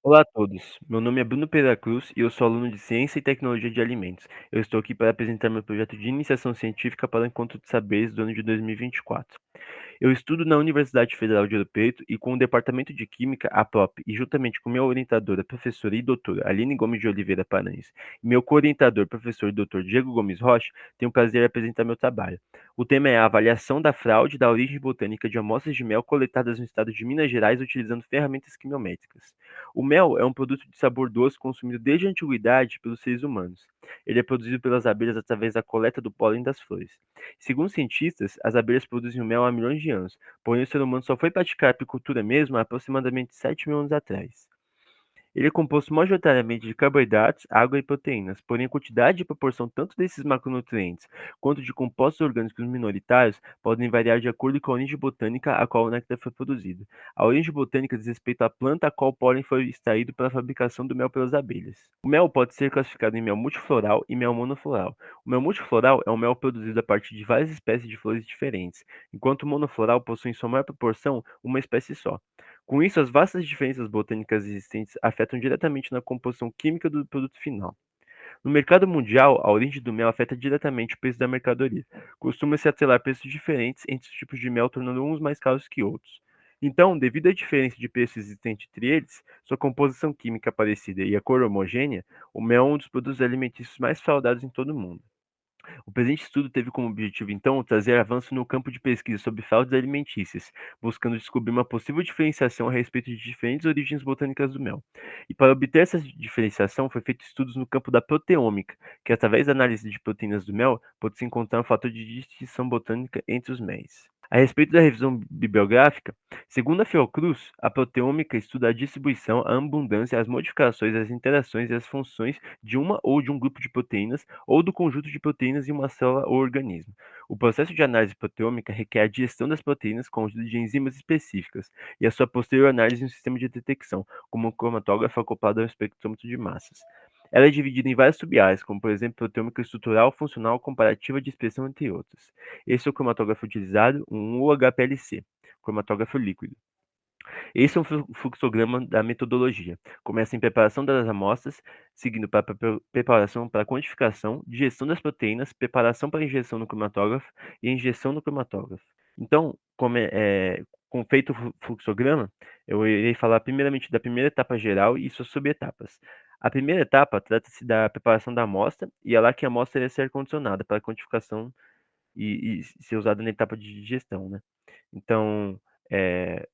Olá a todos, meu nome é Bruno Pereira Cruz e eu sou aluno de Ciência e Tecnologia de Alimentos. Eu estou aqui para apresentar meu projeto de iniciação científica para o Encontro de Saberes do ano de 2024. Eu estudo na Universidade Federal de Ouro Preto e com o Departamento de Química, a PROP, e juntamente com minha orientadora, professora e doutora Aline Gomes de Oliveira Paranhos, e meu co-orientador, professor e doutor Diego Gomes Rocha, tenho o prazer de apresentar meu trabalho. O tema é a avaliação da fraude da origem botânica de amostras de mel coletadas no estado de Minas Gerais utilizando ferramentas quimiométricas. O mel é um produto de sabor doce consumido desde a antiguidade pelos seres humanos. Ele é produzido pelas abelhas através da coleta do pólen das flores. Segundo cientistas, as abelhas produzem o mel há milhões de anos, porém o ser humano só foi praticar a apicultura mesmo há aproximadamente 7 mil anos atrás. Ele é composto majoritariamente de carboidratos, água e proteínas, porém a quantidade e proporção tanto desses macronutrientes quanto de compostos orgânicos minoritários podem variar de acordo com a origem botânica a qual o néctar foi produzido. A origem botânica diz respeito à planta a qual o pólen foi extraído para a fabricação do mel pelas abelhas. O mel pode ser classificado em mel multifloral e mel monofloral. O mel multifloral é um mel produzido a partir de várias espécies de flores diferentes, enquanto o monofloral possui em sua maior proporção uma espécie só. Com isso, as vastas diferenças botânicas existentes afetam diretamente na composição química do produto final. No mercado mundial, a origem do mel afeta diretamente o preço da mercadoria. Costuma-se atrelar preços diferentes entre os tipos de mel, tornando uns mais caros que outros. Então, devido à diferença de preço existente entre eles, sua composição química parecida e a cor homogênea, o mel é um dos produtos alimentícios mais fraudados em todo o mundo. O presente estudo teve como objetivo, então, trazer avanço no campo de pesquisa sobre fraudes alimentícias, buscando descobrir uma possível diferenciação a respeito de diferentes origens botânicas do mel. E para obter essa diferenciação, foi feito estudos no campo da proteômica, que através da análise de proteínas do mel, pode-se encontrar um fator de distinção botânica entre os méis. A respeito da revisão bibliográfica, segundo a Fiocruz, a proteômica estuda a distribuição, a abundância, as modificações, as interações e as funções de uma ou de um grupo de proteínas ou do conjunto de proteínas em uma célula ou organismo. O processo de análise proteômica requer a digestão das proteínas com a ajuda de enzimas específicas e a sua posterior análise em um sistema de detecção, como um cromatógrafo acoplado a um espectrômetro de massas. Ela é dividida em várias sub-áreas, como por exemplo proteômica estrutural, funcional, comparativa de expressão, entre outras. Esse é o cromatógrafo utilizado, um UHPLC, cromatógrafo líquido. Esse é um fluxograma da metodologia. Começa em preparação das amostras, seguindo para preparação para quantificação, digestão das proteínas, preparação para injeção no cromatógrafo e injeção no cromatógrafo. Então, com feito o fluxograma, eu irei falar primeiramente da primeira etapa geral e suas subetapas. A primeira etapa trata-se da preparação da amostra e é lá que a amostra irá ser condicionada para quantificação e ser usada na etapa de digestão, né? Então, é,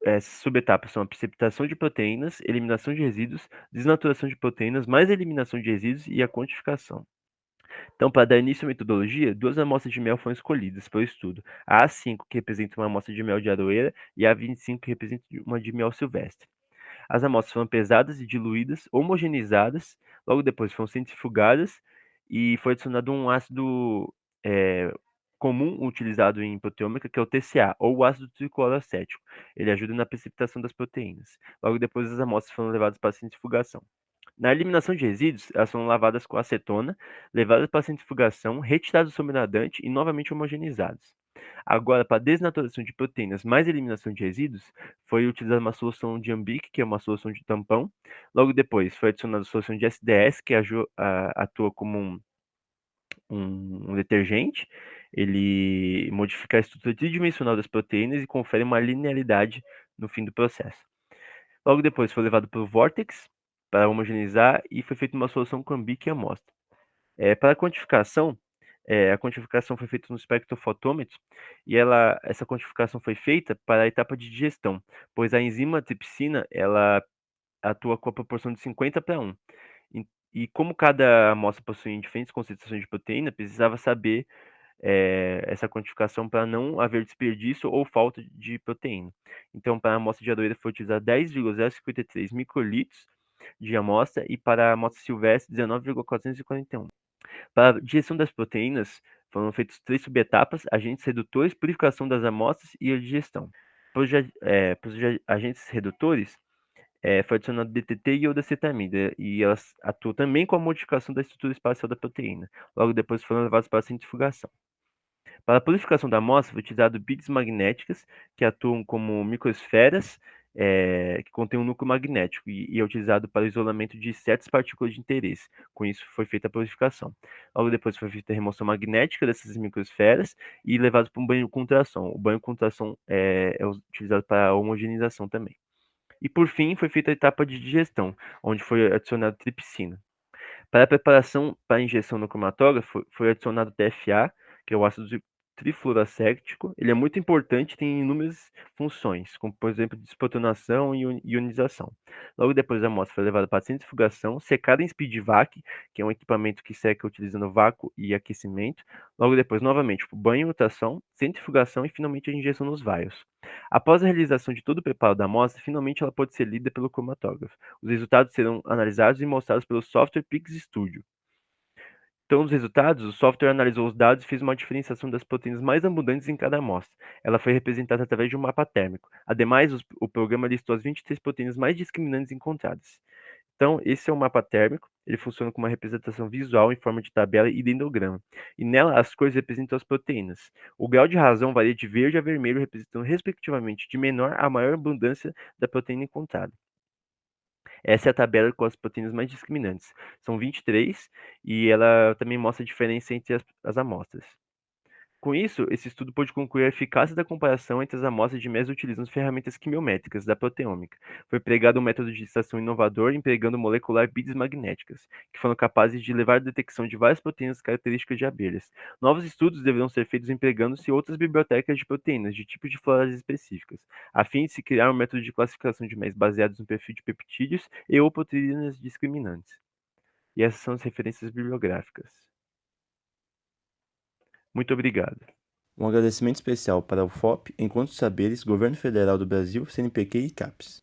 essas subetapas são a precipitação de proteínas, eliminação de resíduos, desnaturação de proteínas, mais eliminação de resíduos e a quantificação. Então, para dar início à metodologia, duas amostras de mel foram escolhidas para o estudo: a A5, que representa uma amostra de mel de aroeira, e a A25, que representa uma de mel silvestre. As amostras foram pesadas e diluídas, homogeneizadas, logo depois foram centrifugadas e foi adicionado um ácido eh, comum utilizado em proteômica, que é o TCA, ou o ácido tricloroacético. Ele ajuda na precipitação das proteínas. Logo depois, as amostras foram levadas para a centrifugação. Na eliminação de resíduos, elas são lavadas com acetona, levadas para a centrifugação, retiradas do sobrenadante e novamente homogeneizadas. Agora, para desnaturação de proteínas mais eliminação de resíduos, foi utilizada uma solução de Ambic, que é uma solução de tampão. Logo depois, foi adicionada a solução de SDS, que atua como um detergente. Ele modifica a estrutura tridimensional das proteínas e confere uma linearidade no fim do processo. Logo depois, foi levado para o Vortex para homogeneizar e foi feita uma solução com Ambic e amostra. Para a quantificação foi feita no espectrofotômetro e essa quantificação foi feita para a etapa de digestão, pois a enzima tripsina ela atua com a proporção de 50:1. E como cada amostra possuía diferentes concentrações de proteína, precisava saber essa quantificação para não haver desperdício ou falta de proteína. Então, para a amostra de aroeira foi utilizado 10,053 microlitros de amostra e para a amostra silvestre 19,441. Para a digestão das proteínas, foram feitas três subetapas: agentes redutores, purificação das amostras e a digestão. Para os agentes redutores, foi adicionado DTT e iodacetamida, e elas atuam também com a modificação da estrutura espacial da proteína. Logo depois foram levados para a centrifugação. Para a purificação da amostra, foi utilizado beads magnéticas, que atuam como microesferas que contém um núcleo magnético e é utilizado para o isolamento de certas partículas de interesse. Com isso foi feita a purificação. Logo depois foi feita a remoção magnética dessas microesferas e levado para um banho com ultrassom. O banho com ultrassom é utilizado para a homogeneização também. E por fim foi feita a etapa de digestão, onde foi adicionado tripsina. Para a preparação para a injeção no cromatógrafo, foi adicionado TFA, que é o ácido trifluoracético. Ele é muito importante, tem inúmeras funções, como por exemplo desprotonação e ionização. Logo depois a amostra foi levada para a centrifugação, secada em speed vac, que é um equipamento que seca utilizando vácuo e aquecimento. Logo depois, novamente, banho, ultrassom, centrifugação e finalmente a injeção nos vaios. Após a realização de todo o preparo da amostra, finalmente ela pode ser lida pelo cromatógrafo. Os resultados serão analisados e mostrados pelo software Pix Studio. Então, os resultados, o software analisou os dados e fez uma diferenciação das proteínas mais abundantes em cada amostra. Ela foi representada através de um mapa térmico. Ademais, o programa listou as 23 proteínas mais discriminantes encontradas. Então, esse é o mapa térmico. Ele funciona como uma representação visual em forma de tabela e dendrograma. E nela, as cores representam as proteínas. O grau de razão varia de verde a vermelho, representando, respectivamente, de menor a maior abundância da proteína encontrada. Essa é a tabela com as proteínas mais discriminantes. São 23 e ela também mostra a diferença entre as amostras. Com isso, esse estudo pôde concluir a eficácia da comparação entre as amostras de MES utilizando ferramentas quimiométricas da proteômica. Foi empregado um método de extração inovador empregando molecular beads magnéticas, que foram capazes de levar a detecção de várias proteínas características de abelhas. Novos estudos deverão ser feitos empregando-se outras bibliotecas de proteínas de tipos de florais específicas, a fim de se criar um método de classificação de MES baseados no perfil de peptídeos e ou proteínas discriminantes. E essas são as referências bibliográficas. Muito obrigado. Um agradecimento especial para o FOP, Encontro de Saberes, Governo Federal do Brasil, CNPq e CAPES.